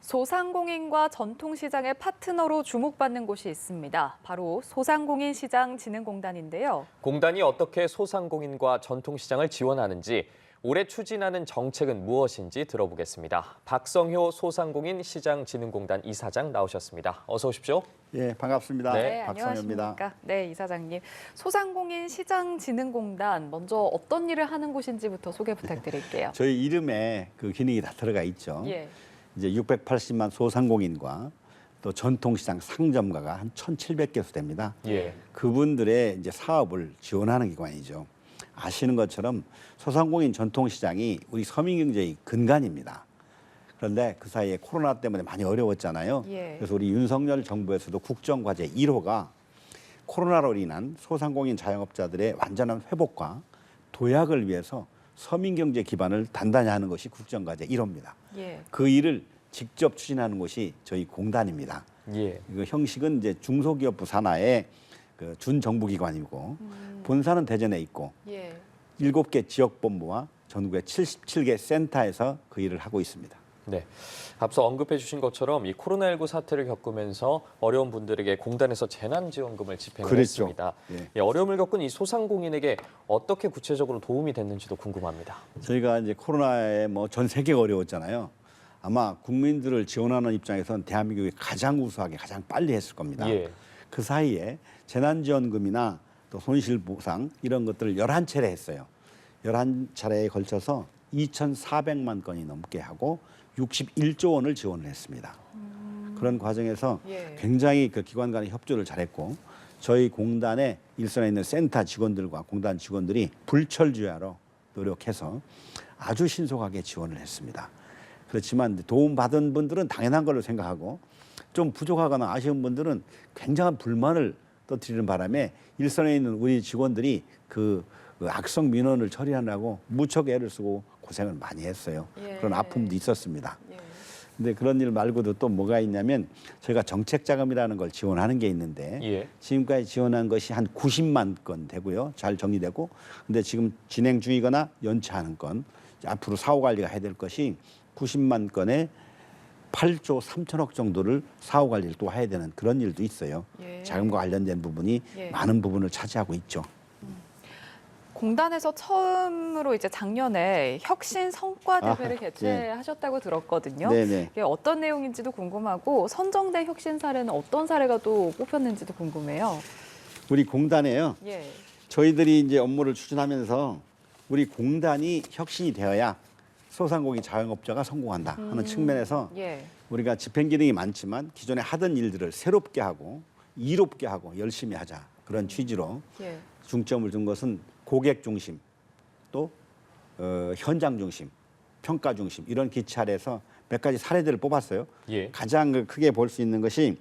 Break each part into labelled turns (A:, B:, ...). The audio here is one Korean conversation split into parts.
A: 소상공인과 전통시장의 파트너로 주목받는 곳이 있습니다. 바로 소상공인시장진흥공단인데요.
B: 공단이 어떻게 소상공인과 전통시장을 지원하는지, 올해 추진하는 정책은 무엇인지 들어보겠습니다. 박성효 소상공인시장진흥공단 이사장 나오셨습니다. 어서 오십시오.
C: 예, 반갑습니다.
A: 네,
C: 박성효입니다.
A: 안녕하십니까. 네, 이사장님. 소상공인시장진흥공단, 먼저 어떤 일을 하는 곳인지부터 소개 부탁드릴게요.
C: 저희 이름에 그 기능이 다 들어가 있죠.
A: 예.
C: 이제 680만 소상공인과 또 전통시장 상점가가 한 1,700개수 됩니다.
B: 예.
C: 그분들의 이제 사업을 지원하는 기관이죠. 아시는 것처럼 소상공인 전통시장이 우리 서민경제의 근간입니다. 그런데 그 사이에 코로나 때문에 많이 어려웠잖아요.
A: 예.
C: 그래서 우리 윤석열 정부에서도 국정과제 1호가 코로나로 인한 소상공인 자영업자들의 완전한 회복과 도약을 위해서 서민경제 기반을 단단히 하는 것이 국정과제 1호입니다.
A: 예.
C: 그 일을 직접 추진하는 곳이 저희 공단입니다.
B: 예.
C: 그 형식은 이제 중소기업부 산하의 그 준정부기관이고 본사는 대전에 있고
A: 예.
C: 7개 지역본부와 전국의 77개 센터에서 그 일을 하고 있습니다.
B: 네. 앞서 언급해 주신 것처럼 이 코로나19 사태를 겪으면서 어려운 분들에게 공단에서 재난지원금을 집행을
C: 그랬죠.
B: 했습니다.
C: 예.
B: 예, 어려움을 겪은 이 소상공인에게 어떻게 구체적으로 도움이 됐는지도 궁금합니다.
C: 저희가 이제 코로나에 뭐 전 세계가 어려웠잖아요. 아마 국민들을 지원하는 입장에서는 대한민국이 가장 우수하게 가장 빨리 했을 겁니다.
B: 예.
C: 그 사이에 재난지원금이나 또 손실보상 이런 것들을 11차례 했어요. 11차례에 걸쳐서 2,400만 건이 넘게 하고 61조 원을 지원을 했습니다. 그런 과정에서
A: 예.
C: 굉장히 그 기관 간의 협조를 잘했고 저희 공단의 일선에 있는 센터 직원들과 공단 직원들이 불철주야로 노력해서 아주 신속하게 지원을 했습니다. 그렇지만 도움받은 분들은 당연한 걸로 생각하고 좀 부족하거나 아쉬운 분들은 굉장한 불만을 터뜨리는 바람에 일선에 있는 우리 직원들이 그 악성 민원을 처리하느라고 무척 애를 쓰고 고생을 많이 했어요.
A: 예.
C: 그런 아픔도 있었습니다.
A: 예.
C: 근데 그런 일 말고도 또 뭐가 있냐면 저희가 정책자금이라는 걸 지원하는 게 있는데
B: 예.
C: 지금까지 지원한 것이 한 90만 건 되고요. 잘 정리되고 근데 지금 진행 중이거나 연체하는 건 앞으로 사후관리가 해야 될 것이 90만 건에 8조 3천억 정도를 사후관리를 또 해야 되는 그런 일도 있어요.
A: 예.
C: 자금과 관련된 부분이
A: 예.
C: 많은 부분을 차지하고 있죠.
A: 공단에서 처음으로 이제 작년에 혁신 성과 대회를 개최하셨다고 들었거든요.
C: 네네.
A: 이게 어떤 내용인지도 궁금하고 선정된 혁신 사례는 어떤 사례가 또 뽑혔는지도 궁금해요.
C: 우리 공단에요.
A: 예.
C: 저희들이 이제 업무를 추진하면서 우리 공단이 혁신이 되어야 소상공인 자영업자가 성공한다 하는 측면에서
A: 예.
C: 우리가 집행 기능이 많지만 기존에 하던 일들을 새롭게 하고 이롭게 하고 열심히 하자 그런 취지로
A: 예.
C: 중점을 둔 것은 고객 중심 또 현장 중심 평가 중심 이런 기차에서 몇 가지 사례들을 뽑았어요.
B: 예.
C: 가장 크게 볼 수 있는 것이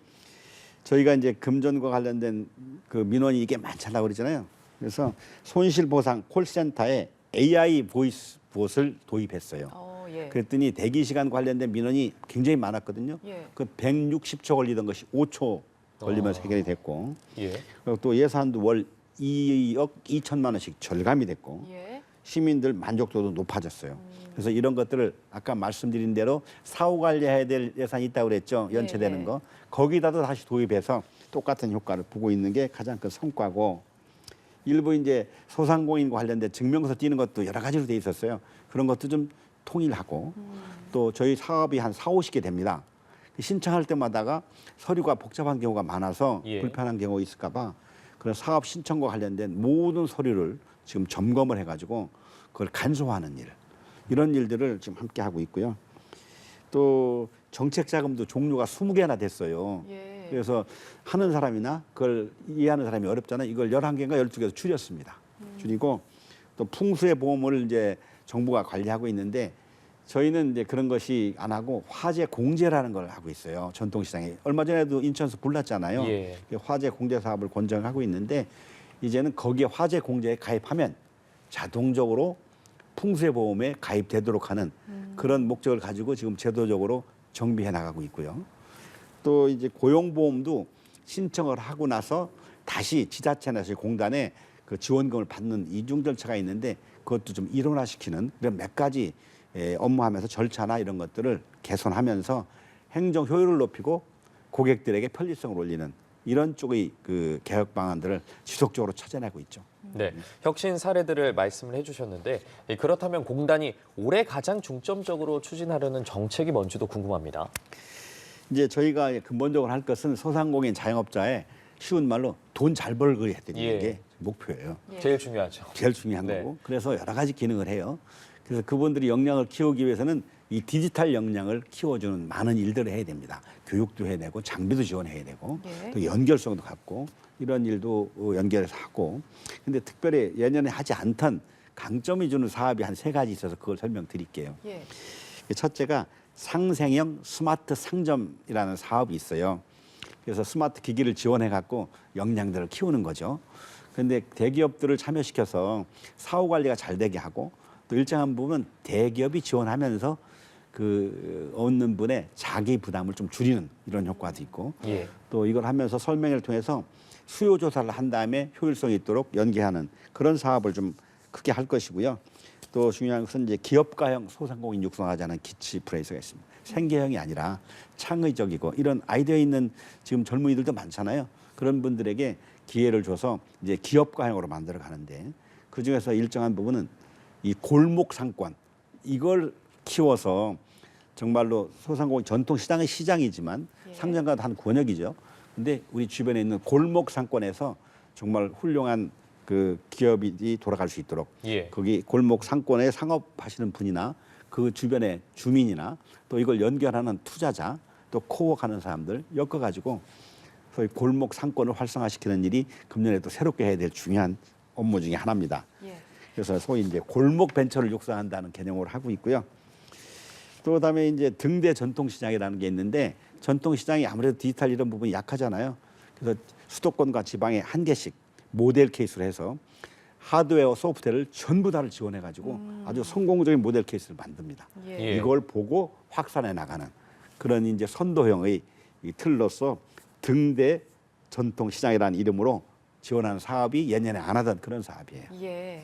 C: 저희가 이제 금전과 관련된 그 민원이 이게 많잖아요 그러잖아요. 그래서 손실보상 콜센터에 AI 보이스 봇을 도입했어요.
A: 예.
C: 그랬더니 대기 시간 관련된 민원이 굉장히 많았거든요.
A: 예.
C: 그 160초 걸리던 것이 5초 걸리면서 해결이 됐고
B: 예.
C: 그리고 또 예산도 월 2억 2천만 원씩 절감이 됐고
A: 예.
C: 시민들 만족도도 높아졌어요. 그래서 이런 것들을 아까 말씀드린 대로 사후 관리해야 될 예산이 있다고 그랬죠. 연체되는
A: 예.
C: 거. 거기다도 다시 도입해서 똑같은 효과를 보고 있는 게 가장 큰 성과고 일부 이제 소상공인과 관련된 증명서 띄는 것도 여러 가지로 돼 있었어요. 그런 것도 좀 통일하고 또 저희 사업이 한 4, 50개 됩니다. 신청할 때마다가 서류가 복잡한 경우가 많아서
B: 예.
C: 불편한 경우가 있을까 봐 그런 사업 신청과 관련된 모든 서류를 지금 점검을 해가지고 그걸 간소화하는 일 이런 일들을 지금 함께 하고 있고요. 또 정책 자금도 종류가 20개나 됐어요.
A: 예.
C: 그래서 하는 사람이나 그걸 이해하는 사람이 어렵잖아요. 이걸 11개인가 12개로 줄였습니다. 줄이고 또 풍수의 보험을 이제 정부가 관리하고 있는데 저희는 이제 그런 것이 안 하고 화재 공제라는 걸 하고 있어요. 전통시장에. 얼마 전에도 인천에서 불났잖아요.
B: 예.
C: 화재 공제 사업을 권장하고 있는데 이제는 거기에 화재 공제에 가입하면 자동적으로 풍수의 보험에 가입되도록 하는 그런 목적을 가지고 지금 제도적으로 정비해 나가고 있고요. 또 이제 고용보험도 신청을 하고 나서 다시 지자체나 공단에 그 지원금을 받는 이중 절차가 있는데 그것도 좀 일원화시키는 그런 몇 가지 업무하면서 절차나 이런 것들을 개선하면서 행정 효율을 높이고 고객들에게 편리성을 올리는 이런 쪽의 그 개혁 방안들을 지속적으로 찾아내고 있죠.
B: 네, 혁신 사례들을 말씀을 해주셨는데 그렇다면 공단이 올해 가장 중점적으로 추진하려는 정책이 뭔지도 궁금합니다.
C: 이제 저희가 근본적으로 할 것은 소상공인 자영업자의 쉬운 말로 돈 잘 벌게 해드리는
B: 예.
C: 게 목표예요.
B: 제일 중요하죠.
C: 제일 중요한
B: 네.
C: 거고. 그래서 여러 가지 기능을 해요. 그래서 그분들이 역량을 키우기 위해서는 이 디지털 역량을 키워주는 많은 일들을 해야 됩니다. 교육도 해야 되고 장비도 지원해야 되고
A: 예.
C: 또 연결성도 갖고 이런 일도 연결해서 하고. 근데 특별히 예년에 하지 않던 강점이 주는 사업이 한 3가지 있어서 그걸 설명드릴게요.
A: 예.
C: 첫째가 상생형 스마트 상점이라는 사업이 있어요. 그래서 스마트 기기를 지원해 갖고 역량들을 키우는 거죠. 그런데 대기업들을 참여시켜서 사후 관리가 잘 되게 하고 또 일정한 부분 대기업이 지원하면서 그 얻는 분의 자기 부담을 좀 줄이는 이런 효과도 있고
B: 예.
C: 또 이걸 하면서 설명회를 통해서 수요 조사를 한 다음에 효율성이 있도록 연계하는 그런 사업을 좀 크게 할 것이고요. 또 중요한 것은 이제 기업가형 소상공인 육성하자는 기치 프레이즈가 있습니다. 생계형이 아니라 창의적이고 이런 아이디어 있는 지금 젊은이들도 많잖아요. 그런 분들에게 기회를 줘서 이제 기업가형으로 만들어 가는데 그 중에서 일정한 부분은 이 골목 상권 이걸 키워서 정말로 소상공인 전통 시장의 시장이지만
A: 예.
C: 상장가도 한 권역이죠. 근데 우리 주변에 있는 골목 상권에서 정말 훌륭한 그 기업이 돌아갈 수 있도록
B: 예.
C: 거기 골목 상권에 상업하시는 분이나 그 주변의 주민이나 또 이걸 연결하는 투자자 또 코워하는 사람들 엮어가지고 소위 골목 상권을 활성화시키는 일이 금년에도 새롭게 해야 될 중요한 업무 중에 하나입니다.
A: 예.
C: 그래서 소위 이제 골목 벤처를 육성한다는 개념으로 하고 있고요. 또 그다음에 이제 등대 전통시장이라는 게 있는데 전통시장이 아무래도 디지털 이런 부분이 약하잖아요. 그래서 수도권과 지방에 한 개씩 모델 케이스로 해서 하드웨어, 소프트웨어를 전부 다를 지원해가지고 아주 성공적인 모델 케이스를 만듭니다.
A: 예.
C: 이걸 보고 확산해 나가는 그런 이제 선도형의 이 틀로서 등대 전통시장이라는 이름으로 지원하는 사업이 예년에 안 하던 그런 사업이에요.
A: 예.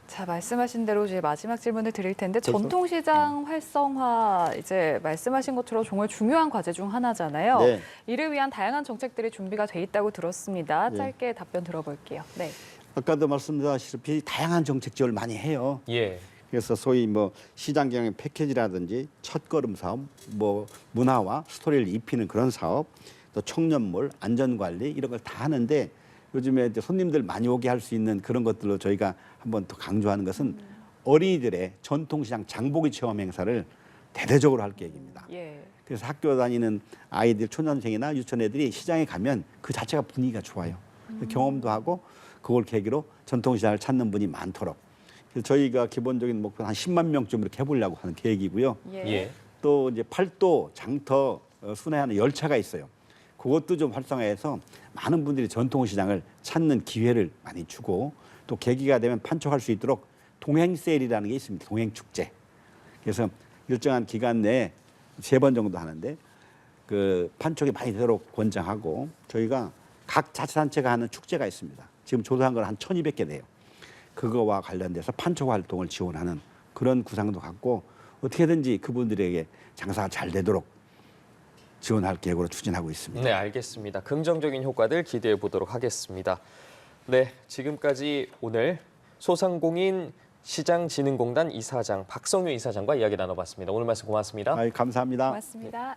A: 자, 말씀하신 대로 이제 마지막 질문을 드릴 텐데
C: 그렇죠.
A: 전통시장 활성화 이제 말씀하신 것처럼 정말 중요한 과제 중 하나잖아요.
C: 네.
A: 이를 위한 다양한 정책들이 준비가 돼 있다고 들었습니다.
C: 네.
A: 짧게 답변 들어볼게요. 네.
C: 아까도 말씀드렸다시피 다양한 정책 지원을 많이 해요.
B: 예.
C: 그래서 소위 뭐 시장 경영 패키지라든지 첫걸음 사업, 뭐 문화와 스토리를 입히는 그런 사업, 또 청년몰, 안전관리 이런 걸 다 하는데 요즘에 이제 손님들 많이 오게 할 수 있는 그런 것들로 저희가 한번 더 강조하는 것은 어린이들의 전통시장 장보기 체험 행사를 대대적으로 할 계획입니다.
A: 예.
C: 그래서 학교 다니는 아이들, 초년생이나 유치원 애들이 시장에 가면 그 자체가 분위기가 좋아요. 경험도 하고 그걸 계기로 전통시장을 찾는 분이 많도록. 그래서 저희가 기본적인 목표는 한 10만 명쯤 이렇게 해보려고 하는 계획이고요.
A: 예.
B: 예.
C: 또 이제 팔도, 장터 순회하는 열차가 있어요. 그것도 좀 활성화해서 많은 분들이 전통시장을 찾는 기회를 많이 주고 또 계기가 되면 판촉할 수 있도록 동행세일이라는 게 있습니다. 동행축제. 그래서 일정한 기간 내에 3번 정도 하는데 그 판촉이 많이 되도록 권장하고 저희가 각 자치단체가 하는 축제가 있습니다. 지금 조사한 건 한 1,200개 돼요. 그거와 관련돼서 판촉 활동을 지원하는 그런 구상도 갖고 어떻게든지 그분들에게 장사가 잘 되도록 지원할 계획으로 추진하고 있습니다.
B: 네, 알겠습니다. 긍정적인 효과들 기대해 보도록 하겠습니다. 네, 지금까지 오늘 소상공인 시장진흥공단 이사장 박성유 이사장과 이야기 나눠봤습니다. 오늘 말씀 고맙습니다.
C: 감사합니다.
A: 고맙습니다.